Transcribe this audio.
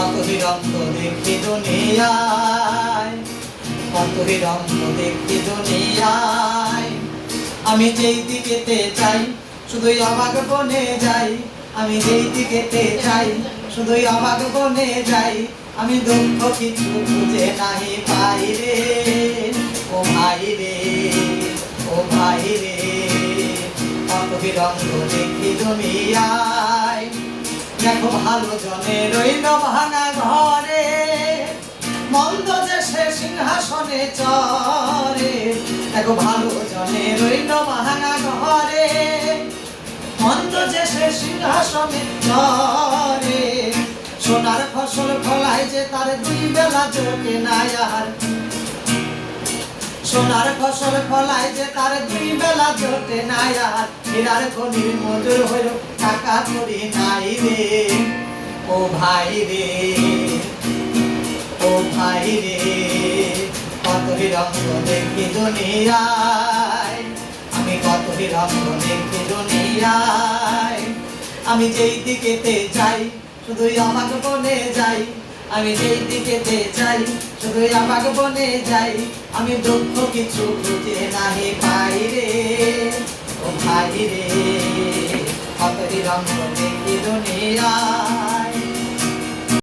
কতই রঙ দেখি দুনিয়ায়, কতই রঙ দেখি দুনিয়ায়। আমি যেই দিকেতে চাই শুধুই অবাক বনে যাই, আমি যেই দিকেতে চাই শুধুই অবাক বনে যাই। আমি দুঃখ কিছু খুঁজে নাহি পাই রে, ও ভাই রে, ও ভাই রে। কতই রঙ দেখি দুনিয়ায়। দেখো ভালো জনে রইল ভাঙা ঘরে, মন্দ যে সে সিংহাসনে চরে। দেখো ভালো জনে রইল ভাঙা ঘরে, মন্দ যে সে সিংহাসনে চরে। সোনার ফসল ফলায় যে তার দুই বেলা জোটে না আর, সোনার ফসল ফলায় যে তার দুই বেলা জোটে না আর। হীরার খনির মজুর হইল টাকা করি নাই রে, ও ভাই রে, ও ভাই রে। কতই রঙ দেখি দুনিয়ায়, আমি কতই রঙ দেখি দুনিয়ায়। আমি যেই দিকেতে চাই শুধুই অবাক বনে যাই, আমি যেই দিকেতে চাই শুধুই অবাক বনে যাই। আমি দুঃখ কিছু খুঁজে নাহি পাই রে, ও ভাই রে। কতই রঙ দেখি দুনিয়ায়।